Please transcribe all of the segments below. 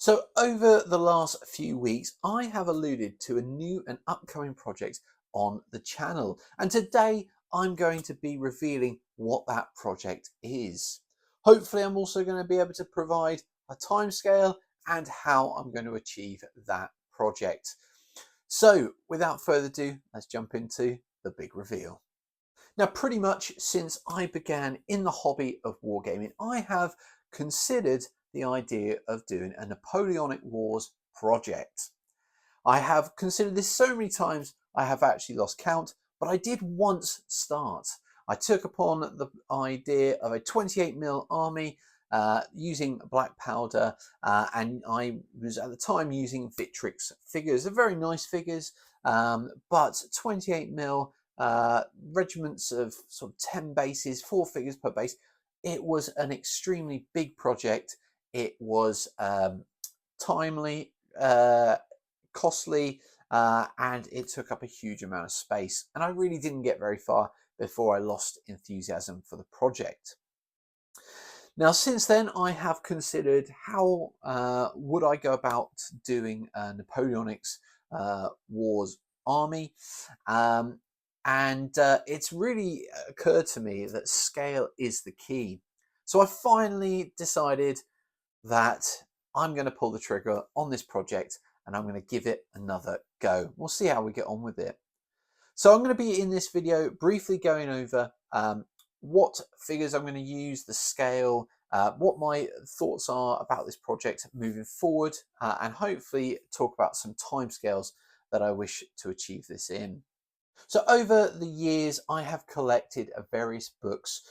So over the last few weeks, I have alluded to a new and upcoming project on the channel. And today I'm going to be revealing what that project is. Hopefully I'm also going to be able to provide a timescale and how I'm going to achieve that project. So without further ado, let's jump into the big reveal. Now, pretty much since I began in the hobby of wargaming, I have considered the idea of doing a Napoleonic Wars project. I have considered this so many times I have actually lost count, but I did once start. I took upon the idea of a 28mm army using black powder, and I was at the time using Victrix figures. They're very nice figures, but 28mm regiments of sort of 10 bases, 4 figures per base. It was an extremely big project. It was timely, costly, and it took up a huge amount of space. And I really didn't get very far before I lost enthusiasm for the project. Now, since then, I have considered how would I go about doing Napoleonics Wars army. It's really occurred to me that scale is the key. So I finally decided that I'm going to pull the trigger on this project and I'm going to give it another go. We'll see how we get on with it. So I'm going to be in this video briefly going over what figures I'm going to use, the scale, what my thoughts are about this project moving forward, and hopefully talk about some timescales that I wish to achieve this in. So over the years, I have collected various books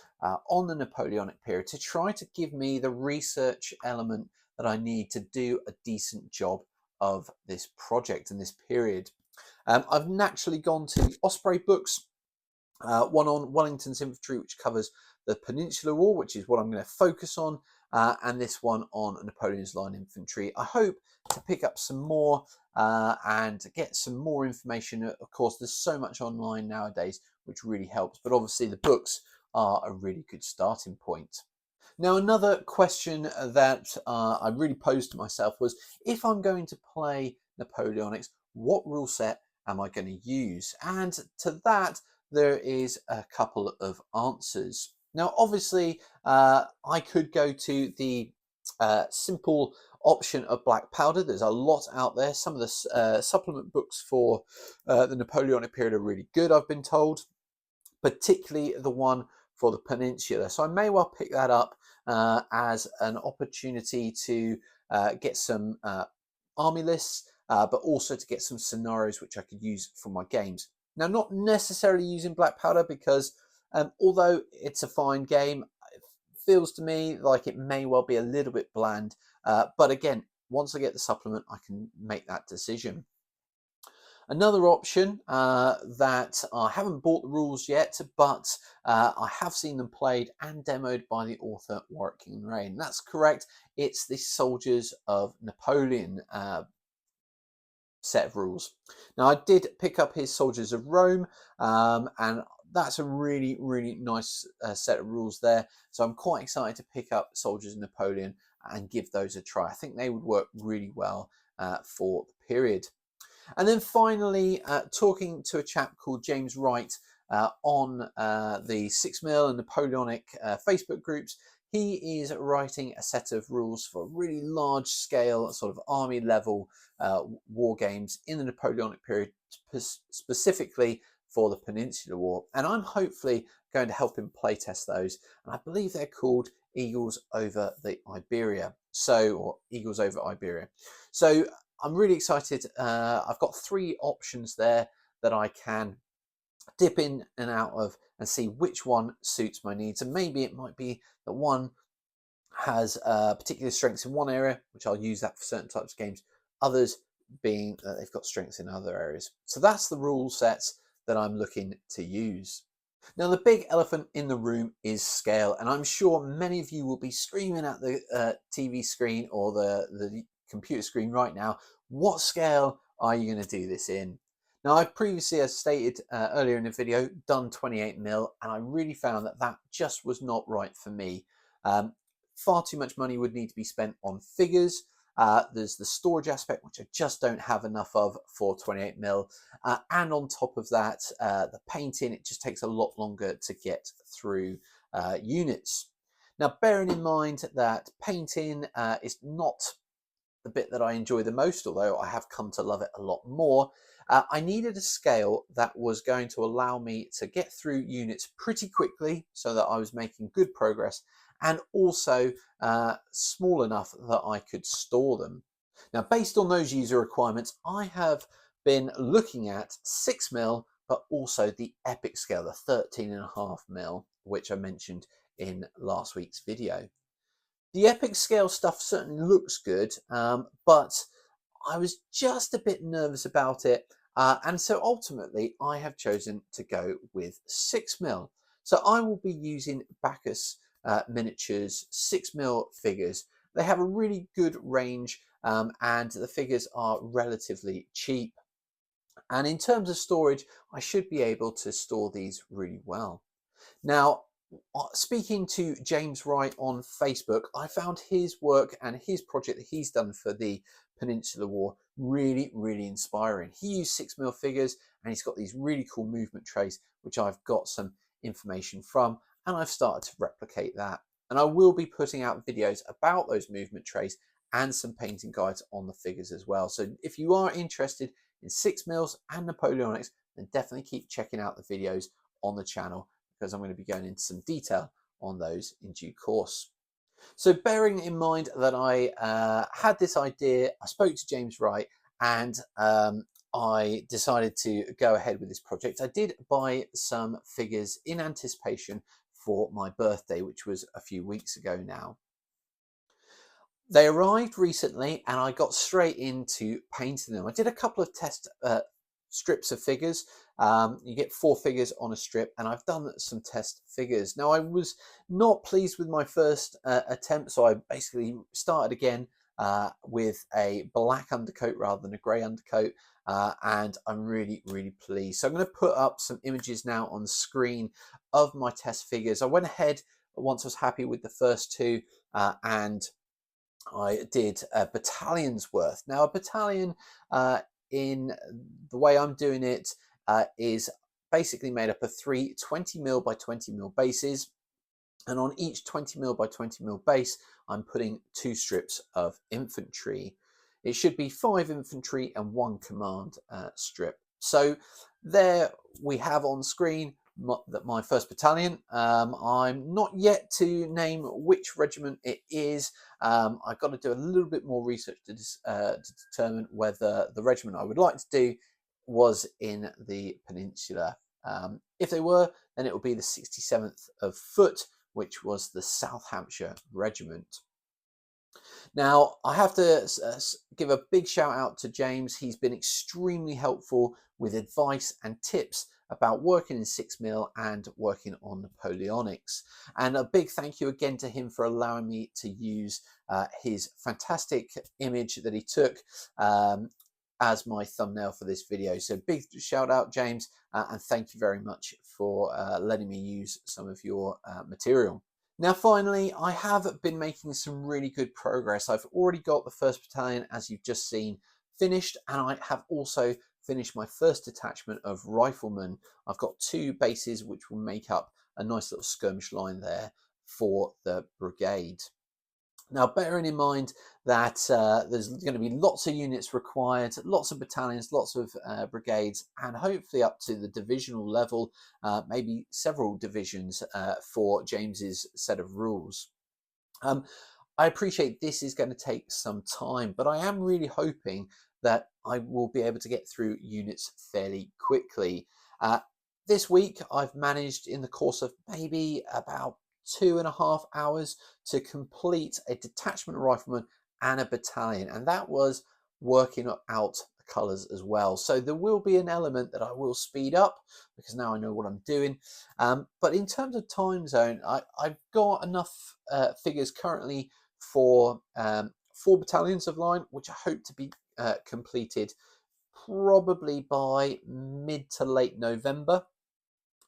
on the Napoleonic period to try to give me the research element that I need to do a decent job of this project and this period. I've naturally gone to the Osprey books, one on Wellington's infantry, which covers the Peninsular War, which is what I'm going to focus on, and this one on Napoleon's line infantry. I hope to pick up some more and get some more information. Of course, there's so much online nowadays, which really helps, but obviously the books are a really good starting point. Now, another question that I really posed to myself was, if I'm going to play Napoleonics, what rule set am I going to use? And to that, there is a couple of answers. Now, obviously, I could go to the simple option of black powder. There's a lot out there. Some of the supplement books for the Napoleonic period are really good, I've been told, particularly the one for the Peninsula. So I may well pick that up as an opportunity to get some army lists, but also to get some scenarios which I could use for my games. Now, not necessarily using black powder because although it's a fine game, it feels to me like it may well be a little bit bland. But again, once I get the supplement, I can make that decision. Another option that I haven't bought the rules yet, but I have seen them played and demoed by the author Warwick King Rain. That's correct. It's the Soldiers of Napoleon set of rules. Now, I did pick up his Soldiers of Rome, and that's a really, really nice set of rules there. So I'm quite excited to pick up Soldiers of Napoleon and give those a try. I think they would work really well for the period. And then finally, talking to a chap called James Wright on the 6mm and Napoleonic Facebook groups, he is writing a set of rules for really large scale sort of army level war games in the Napoleonic period, specifically for the Peninsular War. And I'm hopefully going to help him playtest those. And I believe they're called Eagles over the Iberia. Or Eagles over Iberia. So I'm really excited. I've got 3 options there that I can dip in and out of and see which one suits my needs. And maybe it might be that one has particular strengths in one area, which I'll use that for certain types of games. Others being that they've got strengths in other areas. So that's the rule sets that I'm looking to use. Now, the big elephant in the room is scale, and I'm sure many of you will be screaming at the TV screen or the computer screen right now, what scale are you going to do this in? Now, I've previously, as stated earlier in the video, done 28mm, and I really found that that just was not right for me. Far too much money would need to be spent on figures, There's the storage aspect, which I just don't have enough of for 28mm. And on top of that, the painting, it just takes a lot longer to get through units. Now, bearing in mind that painting is not the bit that I enjoy the most, although I have come to love it a lot more, I needed a scale that was going to allow me to get through units pretty quickly so that I was making good progress, and also small enough that I could store them. Now, based on those user requirements, I have been looking at 6mm, but also the epic scale, the 13.5mm, which I mentioned in last week's video. The epic scale stuff certainly looks good, but I was just a bit nervous about it. And so ultimately I have chosen to go with 6mm. So I will be using Bacchus Miniatures 6mm figures. They have a really good range, and the figures are relatively cheap. And in terms of storage, I should be able to store these really well. Now, speaking to James Wright on Facebook, I found his work and his project that he's done for the Peninsular War really, really inspiring. He used 6mm figures, and he's got these really cool movement trays, which I've got some information from, and I've started to replicate that. And I will be putting out videos about those movement trays and some painting guides on the figures as well. So if you are interested in 6mm and Napoleonics, then definitely keep checking out the videos on the channel, because I'm going to be going into some detail on those in due course. So bearing in mind that I had this idea, I spoke to James Wright, and I decided to go ahead with this project. I did buy some figures in anticipation for my birthday, which was a few weeks ago now. They arrived recently, and I got straight into painting them. I did a couple of test strips of figures. You get 4 figures on a strip, and I've done some test figures. Now, I was not pleased with my first attempt, so I basically started again with a black undercoat rather than a grey undercoat, and I'm really, really pleased. So I'm going to put up some images now on the screen of my test figures. I went ahead once I was happy with the first 2, and I did a battalion's worth. Now, a battalion, in the way I'm doing it, is basically made up of 3 20mm by 20mm bases, and on each 20mm by 20mm base I'm putting 2 strips of infantry. It should be 5 infantry and 1 command strip. So there we have on screen my first battalion. I'm not yet to name which regiment it is. I've got to do a little bit more research to determine whether the regiment I would like to do was in the Peninsula. If they were, then it will be the 67th of Foot, which was the South Hampshire Regiment. Now, I have to give a big shout out to James. He's been extremely helpful with advice and tips about working in 6mm and working on Napoleonics. And a big thank you again to him for allowing me to use his fantastic image that he took as my thumbnail for this video. So big shout out, James, and thank you very much for letting me use some of your material. Now, finally, I have been making some really good progress. I've already got the first battalion, as you've just seen, finished, and I have also finished my first detachment of riflemen. I've got 2 bases which will make up a nice little skirmish line there for the brigade. Now, bearing in mind that there's going to be lots of units required, lots of battalions, lots of brigades, and hopefully up to the divisional level, maybe several divisions for James's set of rules. I appreciate this is going to take some time, but I am really hoping that I will be able to get through units fairly quickly. This week, I've managed in the course of maybe about 2.5 hours to complete a detachment of riflemen and a battalion, and that was working out the colours as well. So there will be an element that I will speed up because now I know what I'm doing. But in terms of time zone, I've got enough figures currently for 4 battalions of line, which I hope to be completed probably by mid to late November.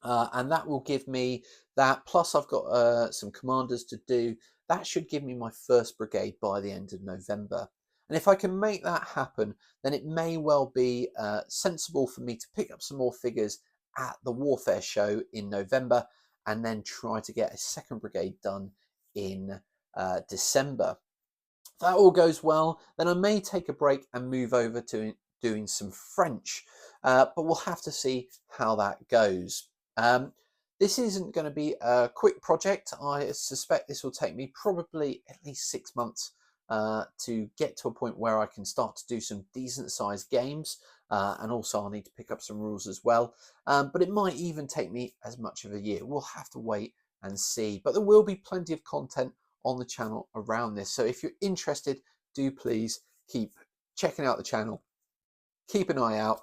And that will give me that, plus I've got some commanders to do. That should give me my first brigade by the end of November. And if I can make that happen, then it may well be sensible for me to pick up some more figures at the Warfare show in November, and then try to get a second brigade done in December. If that all goes well, then I may take a break and move over to doing some French, but we'll have to see how that goes. This isn't going to be a quick project. I suspect this will take me probably at least 6 months to get to a point where I can start to do some decent sized games, and also I'll need to pick up some rules as well, but it might even take me as much of a year. We'll have to wait and see, but there will be plenty of content on the channel around this, so if you're interested, do please keep checking out the channel, keep an eye out,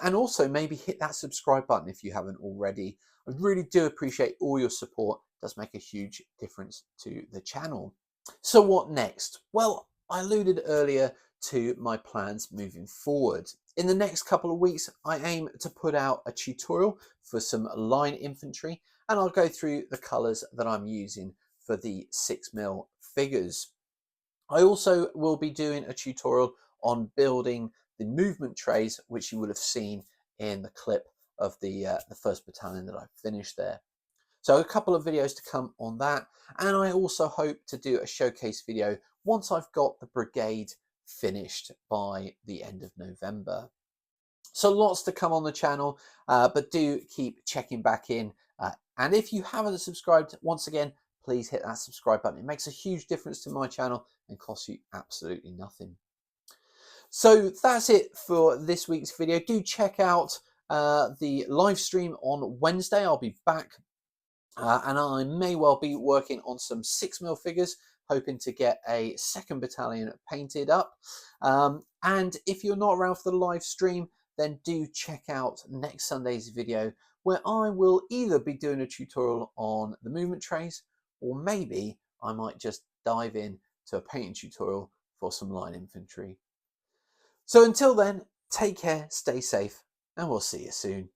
and also maybe hit that subscribe button if you haven't already. I really do appreciate all your support. It does make a huge difference to the channel. So what next? Well, I alluded earlier to my plans moving forward. In the next couple of weeks, I aim to put out a tutorial for some line infantry, and I'll go through the colours that I'm using for the 6mm figures. I also will be doing a tutorial on building the movement trays, which you would have seen in the clip of the first battalion that I finished there. So a couple of videos to come on that, and I also hope to do a showcase video once I've got the brigade finished by the end of November. So lots to come on the channel, but do keep checking back in, and if you haven't subscribed, once again, please hit that subscribe button. It makes a huge difference to my channel and costs you absolutely nothing. So that's it for this week's video. Do check out the live stream on Wednesday. I'll be back, and I may well be working on some 6mm figures, hoping to get a second battalion painted up. And if you're not around for the live stream, then do check out next Sunday's video, where I will either be doing a tutorial on the movement trays, or maybe I might just dive in to a painting tutorial for some line infantry. So until then, take care, stay safe, and we'll see you soon.